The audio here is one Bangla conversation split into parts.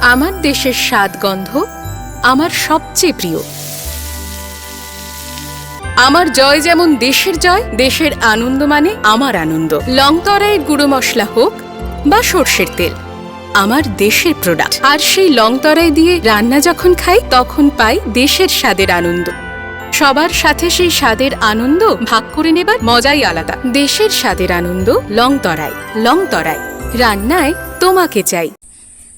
আমার দেশের স্বাদ গন্ধ আমার সবচেয়ে প্রিয়। আমার জয় যেমন দেশের জয়, দেশের আনন্দ মানে আমার আনন্দ। লংতরাইয়ের গুঁড়ো মশলা হোক বা সর্ষের তেল, আমার দেশের প্রোডাক্ট। আর সেই লংতরাই দিয়ে রান্না যখন খাই তখন পাই দেশের স্বাদের আনন্দ। সবার সাথে সেই স্বাদের আনন্দ ভাগ করে নেবার মজাই আলাদা। দেশের স্বাদের আনন্দ লংতরাই। লংতরাই, রান্নায় তোমাকে চাই।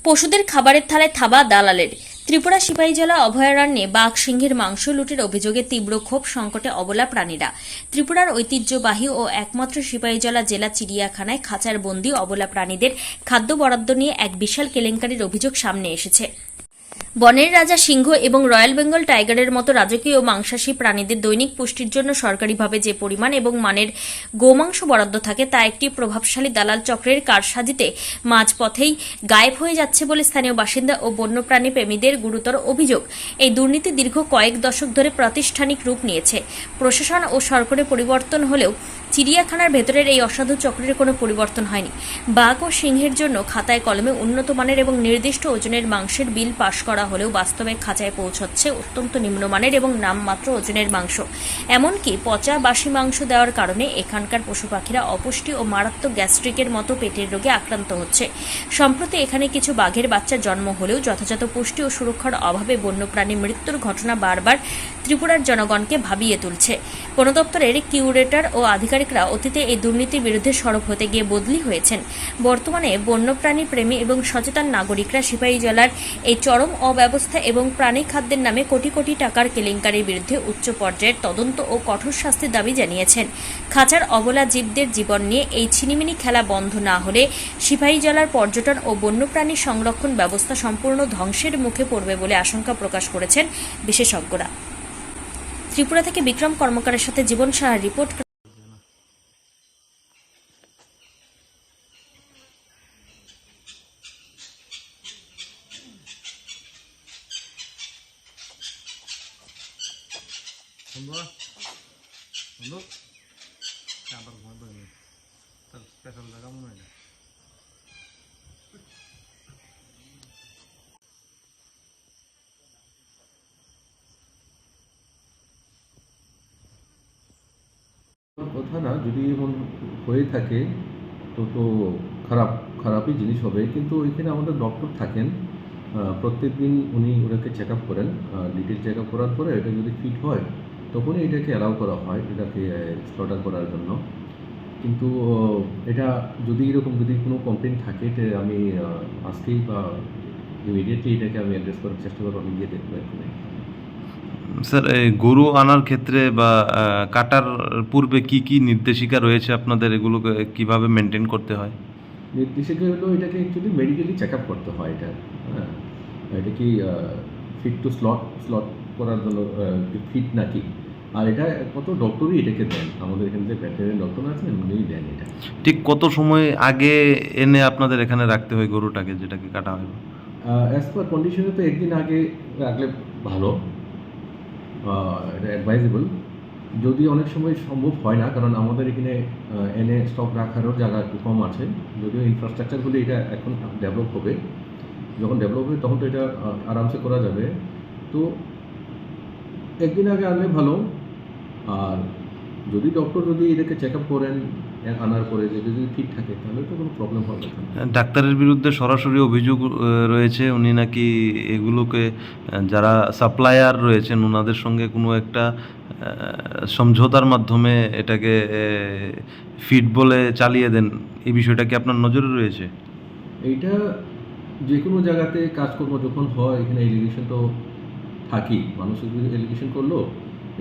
পশুদের খাবারের থালায় থাবা দালালের। ত্রিপুরা সিপাহীজলা অভয়ারণ্যে বাঘ সিংহের মাংস লুটের অভিযোগে তীব্র ক্ষোভ, সংকটে অবলা প্রাণীরা। ত্রিপুরার ঐতিহ্যবাহী ও একমাত্র সিপাহীজলা জেলা চিড়িয়াখানায় খাঁচার বন্দী অবলা প্রাণীদের খাদ্য বরাদ্দ নিয়ে এক বিশাল কেলেঙ্কারির অভিযোগ সামনে এসেছে। বনের রাজা সিংহ এবং রয়্যাল বেঙ্গল টাইগারের মতো রাজকীয় ও মাংসাশী প্রাণীদের দৈনিক পুষ্টির জন্য সরকারিভাবে যে পরিমাণ এবং মানের গোমাংস বরাদ্দ থাকে তা একটি প্রভাবশালী দালাল চক্রের কারসাজিতে মাঝপথেই গায়েব হয়ে যাচ্ছে বলে স্থানীয় বাসিন্দা ও বন্যপ্রাণী প্রেমীদের গুরুতর অভিযোগ। এই দুর্নীতি দীর্ঘ কয়েক দশক ধরে প্রাতিষ্ঠানিক রূপ নিয়েছে। প্রশাসন ও সরকারের পরিবর্তন হলেও চিড়িয়াখানার ভেতরের এই অসাধু চক্রের কোনো পরিবর্তন হয়নি। বাঘ ও সিংহের জন্য খাতায় কলমে উন্নত মানের এবং নির্দিষ্ট ওজনের মাংসের বিল পাশ করা হলেও বাস্তবে খাঁচায় পৌঁছচ্ছে অত্যন্ত নিম্নমানের এবং নামমাত্র ওজনের মাংস। এমনকি পচা বাসি মাংস দেওয়ার কারণে এখানকার পশু পাখিরা অপুষ্টি ও মারাত্মক গ্যাস্ট্রিকের মতো পেটের রোগে আক্রান্ত হচ্ছে। সম্প্রতি এখানে কিছু বাঘের বাচ্চা জন্ম হলেও যথাযথ পুষ্টি ও সুরক্ষার অভাবে বন্যপ্রাণী মৃত্যুর ঘটনা বারবার ত্রিপুরার জনগণকে ভাবিয়ে তুলছে। বন দপ্তরের কিউরেটর ও আধিকারিকরা অতীতে এই দুর্নীতির বিরুদ্ধে সরব হতে গিয়ে বদলি হয়েছেন। বর্তমানে বন্যপ্রাণী প্রেমী এবং সচেতন নাগরিকরা সিপাহীজলার এই চরম অব্যবস্থা এবং প্রাণী খাদ্যের নামে কোটি কোটি টাকার কেলেঙ্কারির বিরুদ্ধে উচ্চ পর্যায়ের তদন্ত ও কঠোর শাস্তির দাবি জানিয়েছেন। খাঁচার অবলা জীবদের জীবন নিয়ে এই ছিনিমিনি খেলা বন্ধ না হলে সিপাহীজলার পর্যটন ও বন্যপ্রাণী সংরক্ষণ ব্যবস্থা সম্পূর্ণ ধ্বংসের মুখে পড়বে বলে আশঙ্কা প্রকাশ করেছেন বিশেষজ্ঞরা। ত্রিপুরা থেকে বিক্রম কর্মকারের সাথে জীবন সাহার রিপোর্ট। কথা না, যদি এমন হয়ে থাকে তো খারাপই জিনিস হবে। কিন্তু এখানে আমাদের ডক্টর থাকেন, প্রত্যেক দিন উনি ওনাকে চেক আপ করেন। ডিটেল চেক আপ করার পরে এটা যদি ফিট হয় তখনই এটাকে অ্যালাউ করা হয় এটাকে স্লটার করার জন্য। কিন্তু এটা যদি এরকম যদি কোনো কমপ্লেন থাকে এটা আমি আজকেই বা ইমিডিয়েটলি এটাকে আমি অ্যাড্রেস করার চেষ্টা করবো। আমি গিয়ে দেখবো এখানে। স্যার, গরু আনার ক্ষেত্রে বা কাটার পূর্বে কি কি নির্দেশিকা রয়েছে আপনাদের, এগুলোকে কিভাবে মেনটেন করতে হয়? নির্দেশিকা হলো এটাকে অ্যাকচুয়ালি মেডিকেলি চেক আপ করতে হয়। এটা কি ফিট টু স্লট করার জন্য ফিট নাকি। আর এটা কত ডক্টরই এটাকে দেন, আমাদের এখানে যে ভেটেরিনারি ডক্টর আছেন উনিই দেন। এটা ঠিক কত সময় আগে এনে আপনাদের এখানে রাখতে হয় গরুটাকে, যেটাকে কাটা হয়? অ্যাজ পার কন্ডিশনে তো একদিন আগে রাখলে ভালো, এটা অ্যাডভাইজেবল। যদি অনেক সময় সম্ভব হয় না, কারণ আমাদের এখানে এনে স্টক রাখারও জায়গা একটু কম আছে। যদিও ইনফ্রাস্ট্রাকচারগুলি এটা এখন ডেভেলপ হবে, যখন ডেভেলপ হবে তখন তো এটা আরামসে করা যাবে। তো একদিন আগে আনলে ভালো। আর যদি ডক্টর যদি এটাকে চেক আপ করেন আনার পরে যদি ফিট থাকে তাহলে তো কোনো প্রবলেম হবে না। ডাক্তারের বিরুদ্ধে সরাসরি অভিযোগ রয়েছে, উনি নাকি এগুলোকে যারা সাপ্লায়ার রয়েছেন ওনাদের সঙ্গে কোনো একটা সমঝোতার মাধ্যমে এটাকে ফিট বলে চালিয়ে দেন। এই বিষয়টা কি আপনার নজরে রয়েছে? এইটা যে কোনো জায়গাতে কাজকর্ম যখন হয় এখানে এলিগেশন তো থাকি, মানুষ যদি এলিগেশন করলো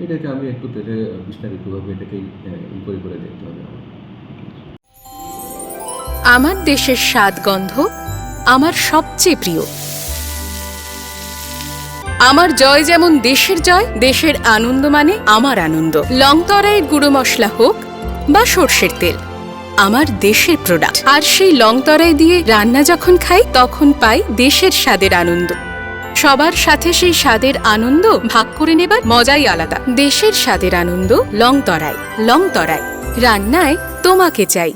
এটাকে আমি একটু তেলে বিস্তারিতভাবে এটাকে ইনকোয়ারি করে দেখতে হবে। আমার দেশের স্বাদ গন্ধ আমার সবচেয়ে প্রিয়। আমার জয় যেমন দেশের জয়, দেশের আনন্দ মানে আমার আনন্দ। লংতরাইয়ের গুঁড়ো মশলা হোক বা সর্ষের তেল, আমার দেশের প্রোডাক্ট। আর সেই লংতরাই দিয়ে রান্না যখন খাই তখন পাই দেশের স্বাদের আনন্দ। সবার সাথে সেই স্বাদের আনন্দ ভাগ করে নেবার মজাই আলাদা। দেশের স্বাদের আনন্দ লংতরাই। লংতরাই, রান্নায় তোমাকে চাই।